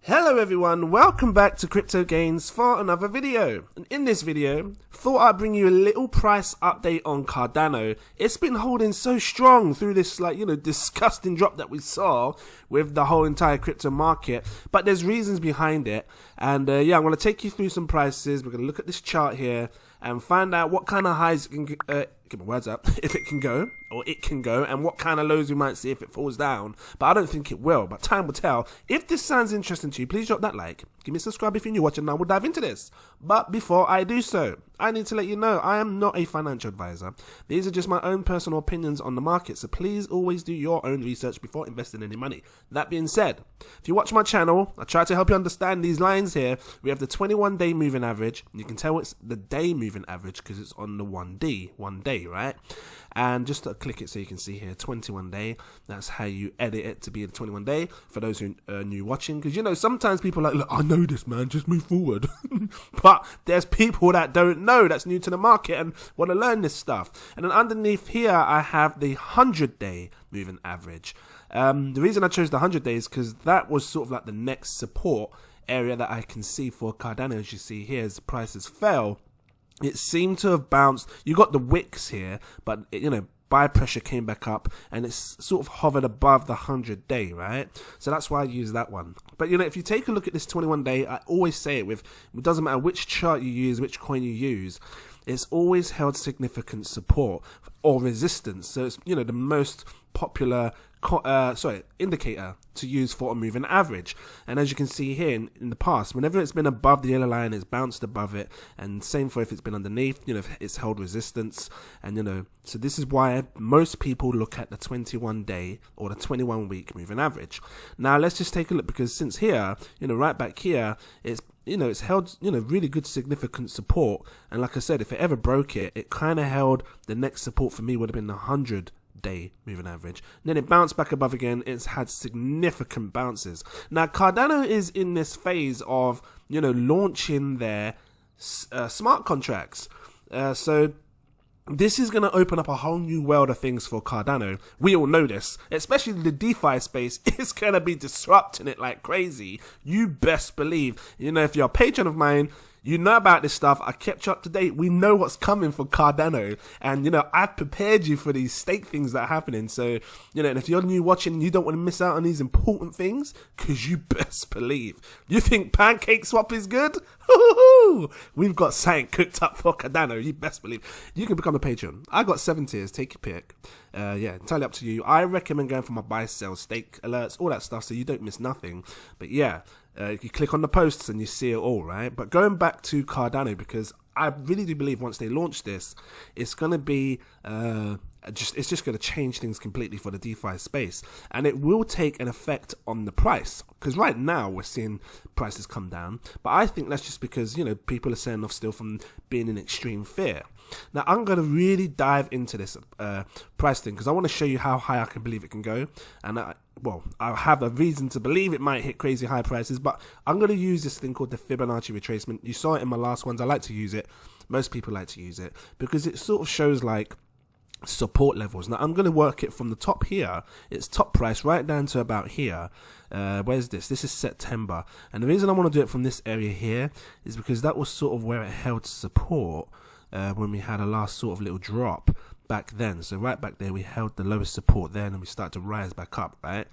Hello everyone, welcome back to Cryptogains for another video. And in this video, thought I'd bring you a little price update on Cardano. It's been holding so strong through this disgusting drop that we saw with the whole entire crypto market. But there's reasons behind it. And I'm going to take you through some prices. We're going to look at this chart here and find out what kind of highs it can get my words up, if it can go, and what kind of lows we might see if it falls down. But I don't think it will, but time will tell. If this sounds interesting to you, please drop that like, give me a subscribe if you're new watching, and I will dive into this. But before I do so, I need to let you know I am not a financial advisor. These are just my own personal opinions on the market, so please always do your own research before investing any money. That being said, if you watch my channel, I try to help you understand these lines here. We have the 21-day moving average. You can tell it's the day moving average because it's on the 1 day, right? And just to click it so you can see here, 21 day. That's how you edit it to be the 21 day for those who are new watching. Because, sometimes people are like, look, I know this, man, just move forward. But there's people that don't know, that's new to the market and want to learn this stuff. And then underneath here, I have the 100-day moving average. The reason I chose the 100 days because that was sort of like the next support area that I can see for Cardano. As you see here, as the prices fell, it seemed to have bounced. You got the wicks here, but buy pressure came back up and it's sort of hovered above the 100-day, right? So that's why I use that one. But if you take a look at this 21-day, I always say it doesn't matter which chart you use, which coin you use, it's always held significant support or resistance. So it's the most popular indicator to use for a moving average. And as you can see here in the past, whenever it's been above the yellow line, it's bounced above it, and same for if it's been underneath, it's held resistance. And so this is why most people look at the 21-day or the 21-week moving average. Now let's just take a look, because since here, right back here, it's held really good significant support. And like I said, if it ever broke it, it kind of held the next support for me would have been the 100-day moving average. And then it bounced back above again. It's had significant bounces. Now Cardano is in this phase of launching their smart contracts. So this is going to open up a whole new world of things for Cardano. We all know this, especially the DeFi space is going to be disrupting it like crazy. You best believe, if you're a patron of mine, you know about this stuff. I kept you up to date. We know what's coming for Cardano. And, I've prepared you for these stake things that are happening. So, and if you're new watching, you don't want to miss out on these important things, because you best believe. You think Pancake Swap is good? We've got something cooked up for Cardano. You best believe. You can become a patron. I got 7 tiers. Take your pick. Entirely up to you. I recommend going for my buy, sell, stake alerts, all that stuff, so you don't miss nothing. But you click on the posts and you see it all, right? But going back to Cardano, because I really do believe once they launch this, it's going to be it's just going to change things completely for the DeFi space, and it will take an effect on the price. Because right now we're seeing prices come down, but I think that's just because people are selling off still from being in extreme fear. Now I'm going to really dive into this price thing, because I want to show you how high I can believe it can go, and I have a reason to believe it might hit crazy high prices, but I'm going to use this thing called the Fibonacci retracement. You saw it in my last ones. I like to use it. Most people like to use it because it sort of shows like support levels. Now I'm going to work it from the top here, its top price, right down to about here. Where's this? This is September, and the reason I want to do it from this area here is because that was sort of where it held support when we had a last sort of little drop back then. So right back there we held the lowest support there, and then we start to rise back up, right?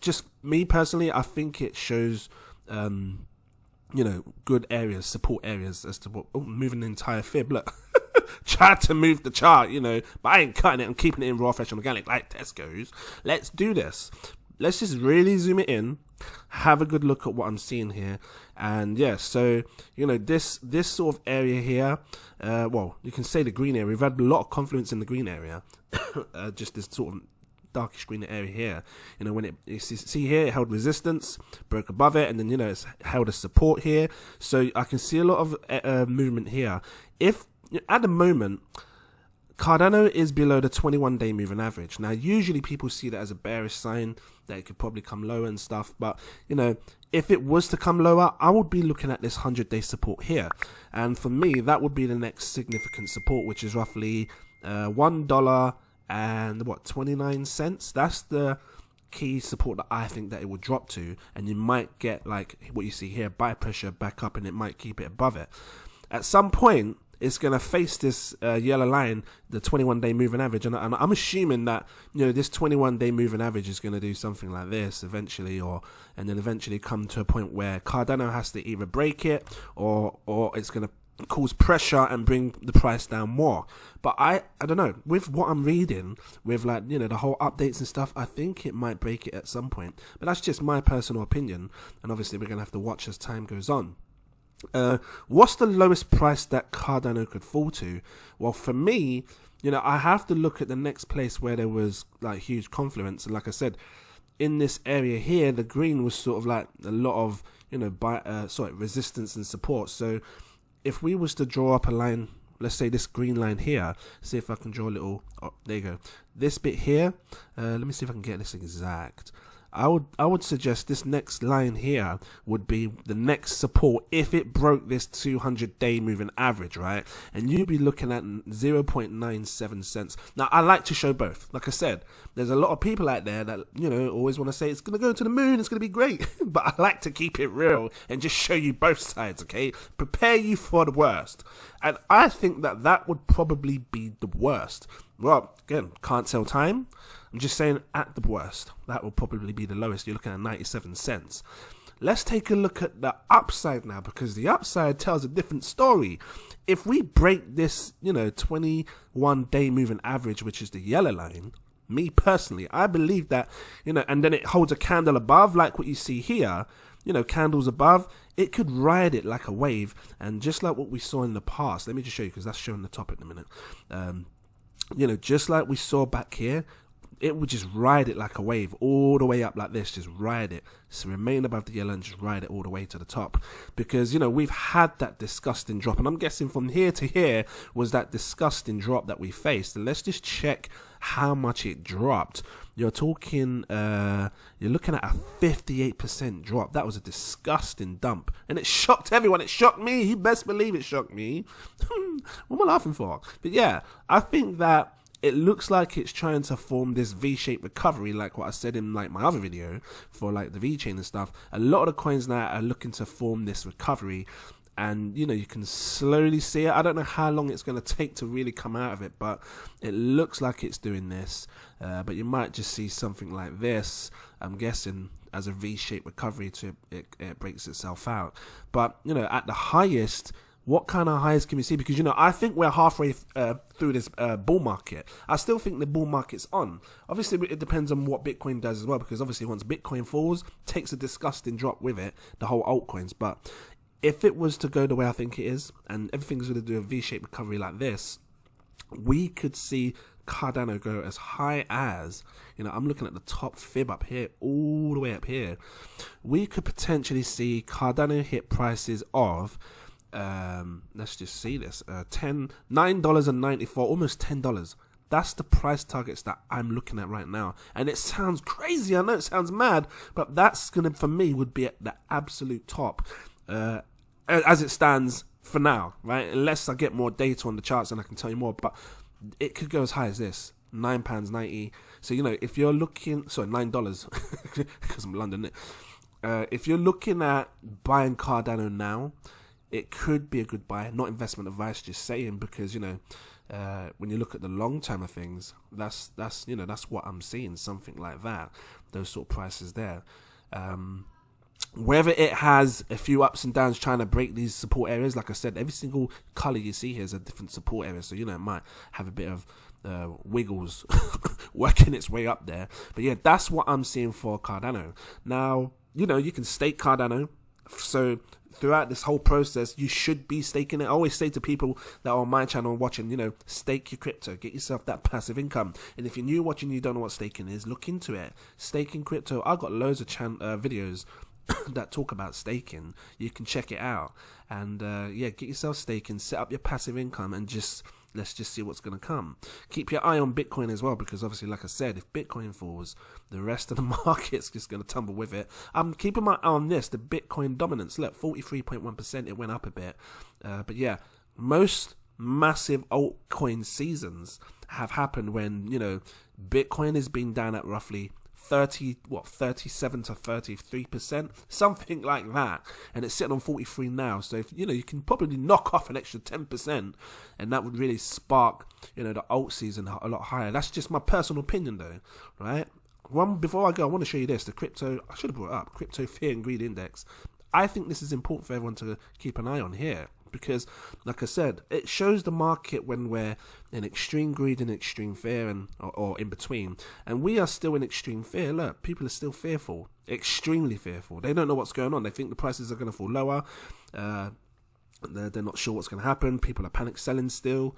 Just me personally, I think it shows good areas, support areas as to what moving the entire fib. Look, tried to move the chart, but I ain't cutting it. I'm keeping it in raw, fresh, and organic like Tesco's. Let's do this. Let's just really zoom it in, have a good look at what I'm seeing here. And so this sort of area here, you can say the green area. We've had a lot of confluence in the green area. Just this sort of darkish green area here, when you see here, it held resistance, broke above it, and then it's held a support here. So I can see a lot of movement here. If at the moment Cardano is below the 21-day moving average. Now usually people see that as a bearish sign, that it could probably come lower and stuff, but if it was to come lower, I would be looking at this 100-day support here, and for me that would be the next significant support, which is roughly $1 and 29 cents. That's the key support that I think that it will drop to, and you might get like what you see here, buy pressure back up, and it might keep it above it. At some point, it's going to face this yellow line, the 21-day moving average, and I'm assuming that, you know, this 21-day moving average is going to do something like this eventually, and then eventually come to a point where Cardano has to either break it or it's going to cause pressure and bring the price down more. But I don't know, with what I'm reading, with like, you know, the whole updates and stuff, I think it might break it at some point. But that's just my personal opinion, and obviously we're going to have to watch as time goes on. What's the lowest price that Cardano could fall to? Well, for me, you know, I have to look at the next place where there was like huge confluence, and like I said, in this area here, the green was sort of like a lot of, you know, resistance and support. So if we was to draw up a line, let's say this green line here, see if I can draw a little, oh, there you go, this bit here, let me see if I can get this exact. I would suggest this next line here would be the next support if it broke this 200-day moving average, right? And you'd be looking at 0.97 cents. Now, I like to show both. Like I said, there's a lot of people out there that, you know, always want to say it's going to go to the moon, it's going to be great. But I like to keep it real and just show you both sides, okay? Prepare you for the worst. And I think that that would probably be the worst. Well, again, can't tell time. I'm just saying at the worst, that will probably be the lowest. You're looking at 97 cents. Let's take a look at the upside now, because the upside tells a different story. If we break this, you know, 21-day moving average, which is the yellow line, me personally, I believe that, you know, and then it holds a candle above, like what you see here, you know, candles above, it could ride it like a wave. And just like what we saw in the past, let me just show you, because that's showing the top in a minute. You know, just like we saw back here, it would just ride it like a wave all the way up like this, just ride it. So remain above the yellow and just ride it all the way to the top. Because, you know, we've had that disgusting drop, and I'm guessing from here to here was that disgusting drop that we faced. And let's just check how much it dropped. You're talking, you're looking at a 58% drop. That was a disgusting dump, and it shocked everyone. It shocked me. You best believe it shocked me. What am I laughing for? But yeah, I think that it looks like it's trying to form this V-shaped recovery, like what I said in like my other video for like the V-chain and stuff. A lot of the coins now are looking to form this recovery, and you know, you can slowly see it. I don't know how long it's going to take to really come out of it, but it looks like it's doing this. But you might just see something like this, I'm guessing, as a V-shaped recovery to it breaks itself out. But you know, at the highest, what kind of highs can we see? Because, you know, I think we're halfway through this bull market. I still think the bull market's on. Obviously, it depends on what Bitcoin does as well, because obviously once Bitcoin falls, takes a disgusting drop with it, the whole altcoins. But if it was to go the way I think it is, and everything's going to do a V-shaped recovery like this, we could see Cardano go as high as, you know, I'm looking at the top fib up here, all the way up here. We could potentially see Cardano hit prices of, let's just see this, $9.94, almost $10. That's the price targets that I'm looking at right now. And it sounds crazy, I know it sounds mad, but that's gonna, for me, would be at the absolute top as it stands for now, right? Unless I get more data on the charts and I can tell you more, but it could go as high as this, £9.90. So, you know, if you're looking, sorry, $9, because I'm London, if you're looking at buying Cardano now, it could be a good buy. Not investment advice, just saying, because, you know, when you look at the long term of things, that's you know, that's what I'm seeing, something like that, those sort of prices there. Whether it has a few ups and downs trying to break these support areas, like I said, every single color you see here is a different support area, so, you know, it might have a bit of wiggles working its way up there. But yeah, that's what I'm seeing for Cardano. Now, you know, you can stake Cardano, so throughout this whole process, you should be staking it. I always say to people that are on my channel watching, you know, stake your crypto, get yourself that passive income. And if you're new watching, you don't know what staking is, look into it. Staking crypto, I've got loads of videos that talk about staking. You can check it out, and yeah, get yourself staking, set up your passive income, and just let's just see what's going to come. Keep your eye on Bitcoin as well, because obviously, like I said, if Bitcoin falls, the rest of the market's just going to tumble with it. I'm keeping my eye on this, the Bitcoin dominance. Look, 43.1%, it went up a bit. But yeah, most massive altcoin seasons have happened when, you know, Bitcoin has been down at roughly 37 to 33%, something like that, and it's sitting on 43 now. So if you can probably knock off an extra 10%, and that would really spark the alt season a lot higher. That's just my personal opinion, though, right? Before I go, I want to show you this. I should have brought it up. Crypto Fear and Greed Index. I think this is important for everyone to keep an eye on here. Because, like I said, it shows the market when we're in extreme greed and extreme fear, or in between. And we are still in extreme fear. Look, people are still fearful, extremely fearful. They don't know what's going on. They think the prices are going to fall lower. They're not sure what's going to happen. People are panic selling still.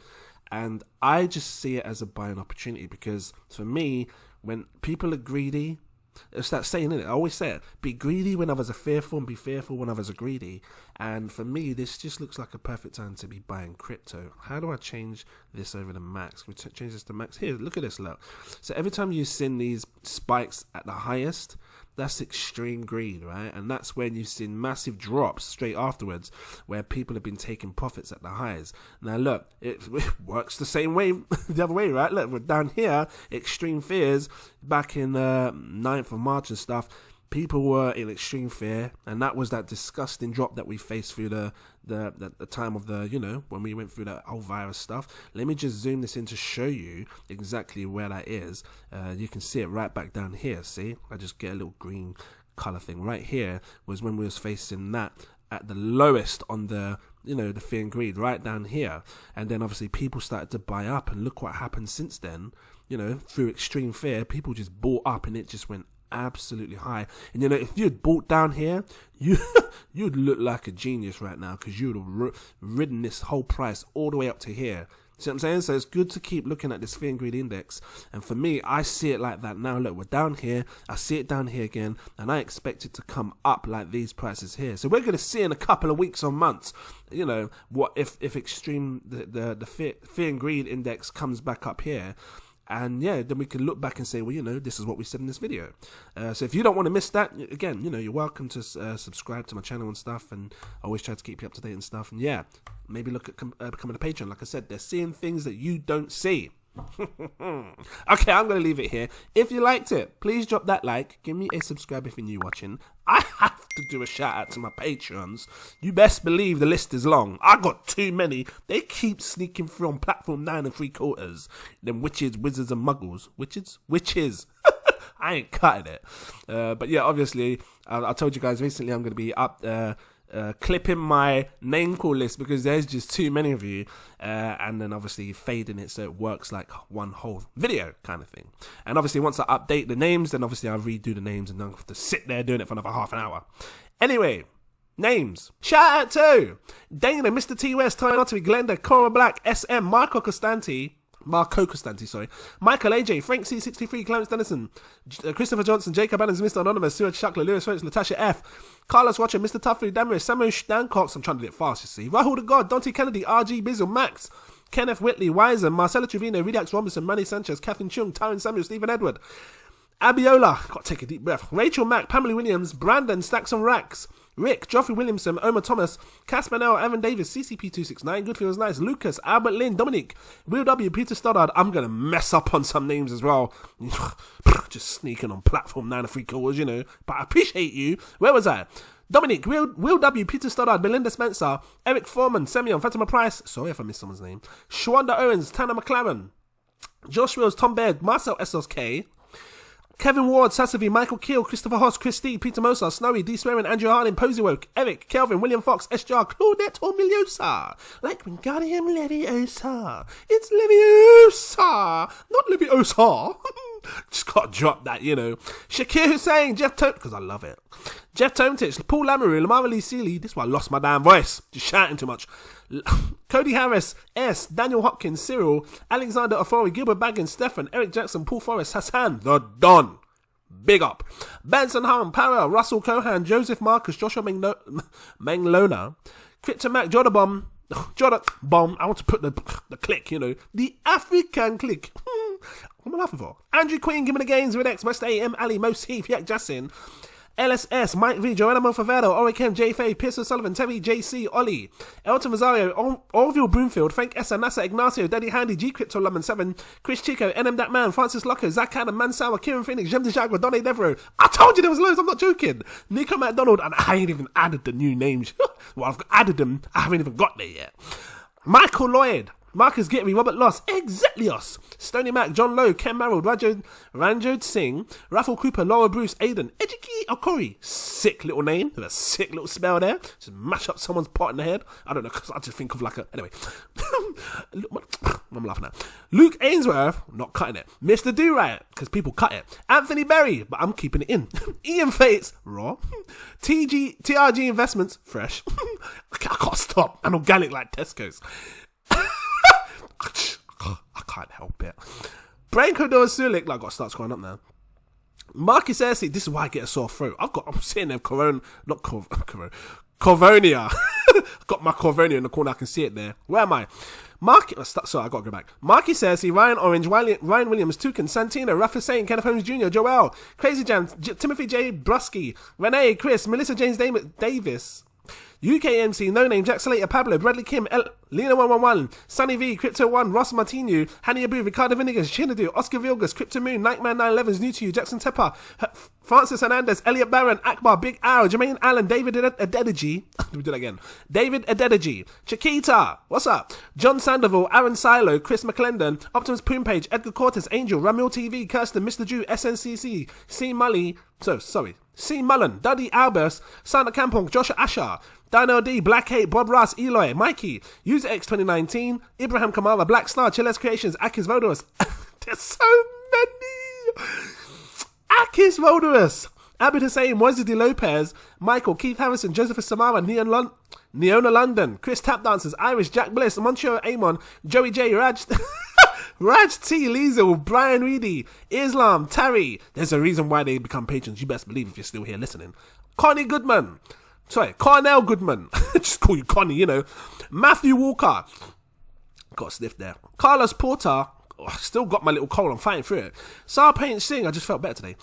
And I just see it as a buying opportunity, because for me, when people are greedy, it's that saying, isn't it? I always say it, be greedy when others are fearful, and be fearful when others are greedy. And for me, this just looks like a perfect time to be buying crypto. How do I change this over to max? Can we change this to max? Here, look at this, look. So every time you see these spikes at the highest, that's extreme greed, right? And that's when you've seen massive drops straight afterwards, where people have been taking profits at the highs. Now look, it works the same way, the other way, right? Look, we're down here, extreme fears, back in 9th of March and stuff. People were in extreme fear, and that was that disgusting drop that we faced through the time of when we went through that whole virus stuff. Let me just zoom this in to show you exactly where that is. You can see it right back down here. See, I just get a little green color thing right here. Was when we was facing that at the lowest on the the fear and greed, right down here. And then obviously people started to buy up, and look what happened since then. Through extreme fear, people just bought up, and it just went absolutely high. And if you had bought down here, you'd look like a genius right now, because you would have ridden this whole price all the way up to here. See what I'm saying? So it's good to keep looking at this fear and greed index. And for me, I see it like that now. Look, we're down here. I see it down here again, and I expect it to come up like these prices here. So we're going to see in a couple of weeks or months, what if extreme the fear and greed index comes back up here. And yeah, then we can look back and say, well, this is what we said in this video. So if you don't want to miss that, again, you're welcome to subscribe to my channel and stuff, and I always try to keep you up to date and stuff. And yeah, maybe look at becoming a patron. Like I said, they're seeing things that you don't see. Okay, I'm going to leave it here. If you liked it, please drop that like. Give me a subscribe if you're new watching. I have to do a shout out to my patrons. You best believe the list is long. I got too many. They keep sneaking through on platform 9 3/4. Them witches, wizards and muggles. Witches. I ain't cutting it. But yeah, obviously, I told you guys recently I'm going to be up clipping my name call list, because there's just too many of you, and then obviously fading it so it works like one whole video kind of thing. And obviously once I update the names, then obviously I'll redo the names, and then I'll have to sit there doing it for another half an hour. Anyway, names. Shout out to Dana, Mr. T West, Ty Ottery, Glenda, Cora Black, SM, Marco Costanti, Michael AJ, Frank C63, Clarence Dennison, Christopher Johnson, Jacob Adams, Mr. Anonymous, Stuart Shuckler, Lewis Roach, Natasha F, Carlos Watcher, Mr. Tuffley, Damaris, Samuel Stancox, I'm trying to do it fast, you see, Rahul the God, Dante Kennedy, RG Bizzle, Max, Kenneth Whitley, Wiser, Marcelo Trevino, Redax Robinson, Manny Sanchez, Catherine Chung, Tyron Samuel, Stephen Edward, Abiola, got to take a deep breath, Rachel Mack, Pamela Williams, Brandon, Stacks on Racks, Rick, Geoffrey Williamson, Omar Thomas, Casper Nell, Evan Davis, CCP269, Good Feels Nice, Lucas, Albert Lynn, Dominic, Will W, Peter Stoddard. I'm going to mess up on some names as well. Just sneaking on platform 9 3/4, but I appreciate you. Where was I? Dominic, Will W, Peter Stoddard, Belinda Spencer, Eric Foreman, Semyon, Fatima Price, sorry if I missed someone's name, Shwanda Owens, Tanner McLaren, Josh Wills, Tom Baird, Marcel SLK, Kevin Ward, Sassavi, Michael Keel, Christopher Hoss, Christy, Peter Mosa, Snowy, D. Swearing, Andrew Harding, Posey Woke, Eric, Kelvin, William Fox, SJR, Claudette Ormiliosa, like Wingardium Leviosa. It's Leviosa, not Leviosa. Just gotta drop that, Shakir Hussain, Jeff Tone, because I love it. Jeff Tometich, Paul Lamoureux, Lamar Lee Seeley. This is why I lost my damn voice. Just shouting too much. Cody Harris, S, Daniel Hopkins, Cyril, Alexander Ofori, Gilbert Baggins, Stefan, Eric Jackson, Paul Forrest, Hassan, the Don. Big up. Benson Hum, Parrell, Russell Cohan, Joseph Marcus, Joshua Menglona, Crypto Mac, Jodabomb, I want to put the click, the African click. What am I laughing for? Andrew Queen, Gimme the Gains, Redex, West AM, Ali, Most Heath, Yak Jassin, LSS, Mike V, Joanna Monfavero, Orikem, J. Faye, Pierce O'Sullivan, Terry, JC, Ollie, Elton Rosario, Orville Broomfield, Frank Essa, Nasa, Ignacio, Daddy Handy, G Crypto, Lemon 7, Chris Chico, NM That Man, Francis Locker, Zach Adam, Mansour, Kieran Phoenix, Jem DeJagua, Donny Devereaux. I told you there was loads, I'm not joking. Nico McDonald, and I ain't even added the new names. Well, I've added them, I haven't even got there yet. Michael Lloyd, Marcus Gittery, Robert Loss, Exetlios, Stony Mac, John Lowe, Ken Merrill, Ranjod Singh, Raffle Cooper, Laura Bruce, Aiden, Ejiki Okori. Sick little name, with a sick little spell there. Just mash up someone's pot in the head. I don't know, because I just think of like a... Anyway. I'm laughing at. Luke Ainsworth, not cutting it. Mr. Do Right, because people cut it. Anthony Berry, but I'm keeping it in. Ian Fates, raw. TRG Investments, fresh. I can't stop. And organic like Tesco's. I can't help it. Branko Doa Sulik, like, I gotta start scrolling up now. Marcus Ersi, this is why I get a sore throat. I'm sitting there, Corvonia. Got my Corvonia in the corner, I can see it there. Where am I? Sorry, I gotta go back. Marcus Ersi, Ryan Orange, Ryan Williams, Tukin, Santino, Rafa Hussain, Kenneth Holmes Jr., Joel, Crazy Jam, Timothy J. Brusky, Renee, Chris, Melissa James Davis, UKMC, No Name, Jack Slater, Pablo, Bradley Kim, Lena 111, Sunny V, Crypto 1, Ross Martinu, Hani Abu, Ricardo Vinegas, Chinadu, Oscar Vilgas, Crypto Moon, Nightman 911 is new to you, Jackson Tepper, Francis Hernandez, Elliot Barron, Akbar, Big Arrow, Jermaine Allen, David Adedeji, we do that again, David Adedeji, Chiquita, what's up, John Sandoval, Aaron Silo, Chris McClendon, Optimus Poompage, Edgar Cortes, Angel, Ramil TV, Kirsten, Mr. Jew, SNCC, C. Mullen, Duddy Albers, Santa Campong, Joshua Asher, Dino D, Black 8, Bob Ross, Eloy, Mikey, User X 2019, Ibrahim Kamara, Black Star, Chiles Creations, Akis Voldorus. There's so many. Akis Voldorus, Abid Hussain, Moises De Lopez, Michael, Keith Harrison, Joseph Samara, Neona London, Chris Tap Dancers, Irish, Jack Bliss, Montreal Amon, Joey J, Raj T, Liesel, Brian Reedy, Islam, Tarry. There's a reason why they become patrons. You best believe if you're still here listening. Cornell Goodman. Just call you Connie, you know. Matthew Walker. Got a sniff there. Carlos Porter. Oh, still got my little cold. I'm fighting through it. Sarah Paint Singh. I just felt better today.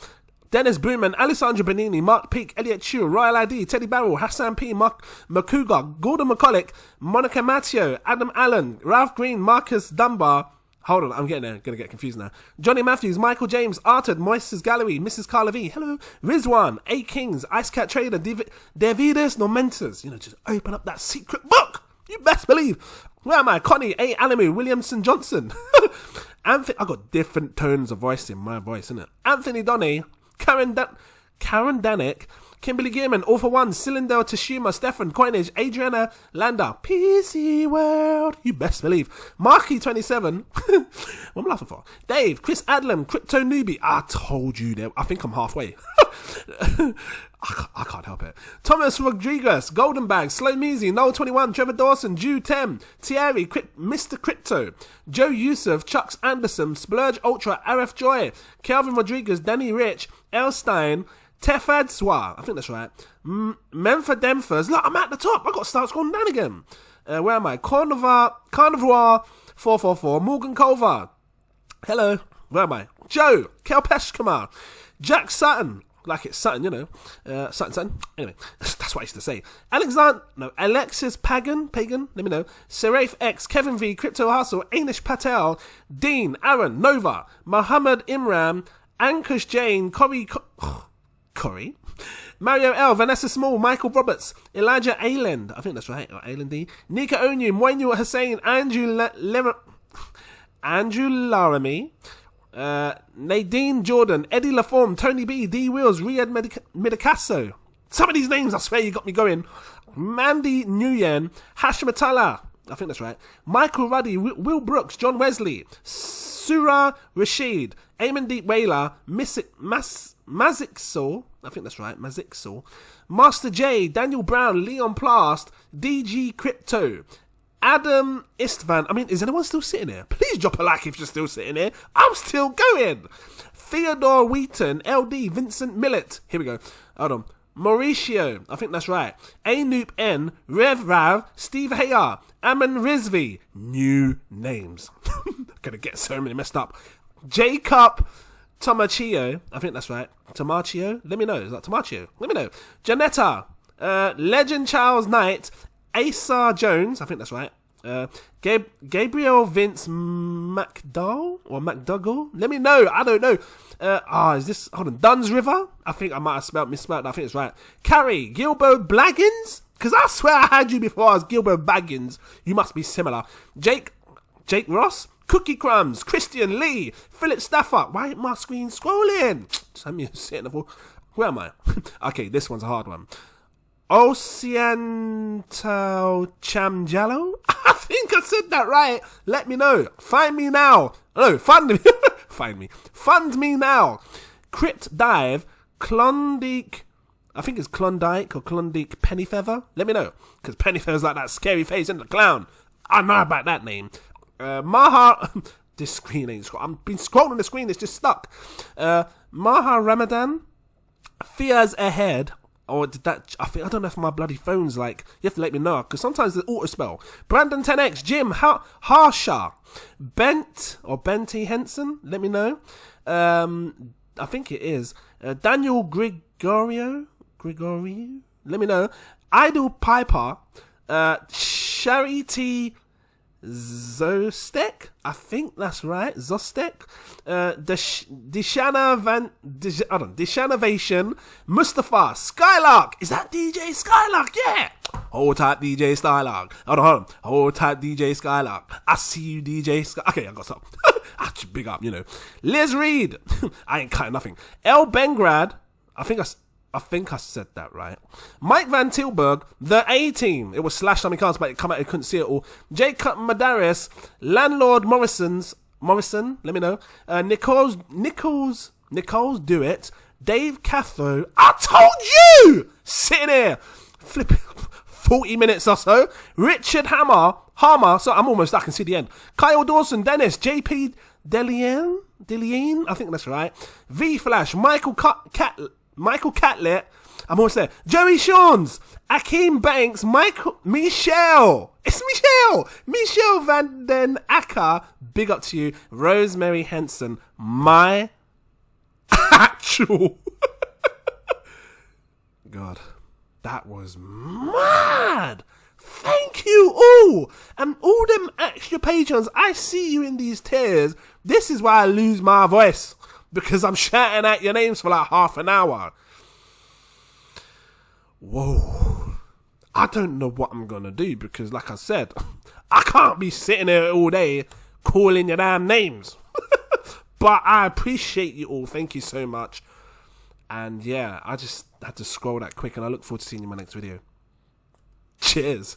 Dennis Booman, Alessandro Benini, Mark Peake, Elliot Chu, Royal ID, Teddy Barrel, Hassan P, Mark Makuga, Gordon McCulloch, Monica Matteo, Adam Allen, Ralph Green, Marcus Dunbar. Hold on, I'm getting there. Gonna get confused now. Johnny Matthews, Michael James, Arted, Moises Gallery, Mrs. Carla V, hello, Rizwan, A Kings, Ice Cat Trader, Davidas Nomentas. You know, just open up that secret book. You best believe. Where am I? Connie, A. Alamu, Williamson Johnson. I got different tones of voice in my voice, innit? Anthony Donny, Karen Danek, Kimberly Gearman, All for One, Cylinder, Tashima, Stefan, Coinage, Adriana, Landa, PC World, you best believe. Marky 27, what am I laughing for? Dave, Chris Adlam, Crypto Newbie, I told you that, I think I'm halfway. I can't help it. Thomas Rodriguez, Golden Bag, Slow Measy, Noel 21, Trevor Dawson, Jew 10, Thierry, Mr. Crypto, Joe Yusuf, Chucks Anderson, Splurge Ultra, RF Joy, Kelvin Rodriguez, Danny Rich, Elstein, Tefad Swa, I think that's right. Memphis Demphers. Look, I'm at the top. I got to start scrolling down again. Where am I? Carnivore 444. Morgan Culver. Hello. Where am I? Joe. Kelpeshkamar. Jack Sutton. Like it's Sutton, you know. Sutton. Anyway, that's what I used to say. Alexis Pagan. Let me know. Seraph X. Kevin V. Crypto Hustle. Anish Patel. Dean. Aaron. Nova. Muhammad Imran. Ankush Jane. Corey, Mario L, Vanessa Small, Michael Roberts, Elijah Ayland, I think that's right, or Ayland D, Nika Onyu, Moinu Hussein, Andrew Laramie, Nadine Jordan, Eddie Laforme, Tony B, D Wills, Riyad Medicasso. Some of these names, I swear, you got me going. Mandy Nguyen, Hashmatala, I think that's right, Michael Ruddy, Will Brooks, John Wesley, Surah Rashid, Eamon Deep Whaler, Mazixor, I think that's right, Mazixor, Master J, Daniel Brown, Leon Plast, DG Crypto, Adam Istvan. I mean, is anyone still sitting here? Please drop a like if you're still sitting here. I'm still going. Theodore Wheaton, LD, Vincent Millett. Here we go. Hold on. Mauricio, I think that's right. Anoop N, Rev Rav, Steve Hayar, Aman Rizvi. New names. Gonna get so many messed up. Jacob Tomachio, I think that's right. Tomachio, let me know. Is that Tomachio? Let me know. Janetta, Legend Charles Knight, Asa Jones, I think that's right. Gabriel Vince McDowell or McDougall? Let me know. I don't know. Is this, hold on, Duns River? I think I might have misspelled that. I think it's right. Carrie, Gilbo Blaggins? Because I swear I had you before as Gilbo Baggins. You must be similar. Jake Ross, Cookie Crumbs, Christian Lee, Philip Stafford. Why ain't my screen scrolling? I'm sitting for. Where am I? Okay, this one's a hard one. Oceanto Chamjalo? I think I said that right. Let me know. Find me now. No, fund me. Find me. Fund me now. Crypt Dive, Klondike. I think it's Klondike or Klondike Pennyfeather. Let me know. Because Pennyfeather's like that scary face in the clown. I know about that name. Maha. This screen ain't scroll. I've been scrolling the screen. It's just stuck. Maha Ramadan. Fears Ahead. Or did that? I don't know if my bloody phone's like. You have to let me know because sometimes the auto spell. Brandon 10x, Jim Harsha, Bent or Benty Henson. Let me know. I think it is Daniel Gregorio. Let me know. Idol Piper, Charity Zostek. I think that's right. Zostek. Deshanavation. Mustafa. Skylark. Is that DJ Skylark? Yeah. Hold tight, DJ Skylark. Hold on. Hold tight, DJ Skylark. I see you, DJ Skylark. Okay, I got some. Big up, you know. Liz Reed. I ain't cutting nothing. El Bengrad. I think I said that right. Mike Van Tilburg, the A-Team. It was slash something else, but it come out, I couldn't see it all. Jacob Madaris, Landlord Morrison, let me know. Nichols, do it. Dave Catho, I told you! Sitting here, flipping 40 minutes or so. Richard Hammer, so I can see the end. Kyle Dawson, Dennis, JP Delian, I think that's right. V Flash, Michael Catlett, I'm almost there. Joey Shawns, Akeem Banks, Michelle Van Den Acker, big up to you. Rosemary Henson, my actual God, that was mad. Thank you all. And all them extra patrons, I see you in these tiers. This is why I lose my voice. Because I'm shouting out your names for like half an hour. Whoa. I don't know what I'm going to do. Because like I said, I can't be sitting here all day calling your damn names. But I appreciate you all. Thank you so much. And yeah, I just had to scroll that quick. And I look forward to seeing you in my next video. Cheers.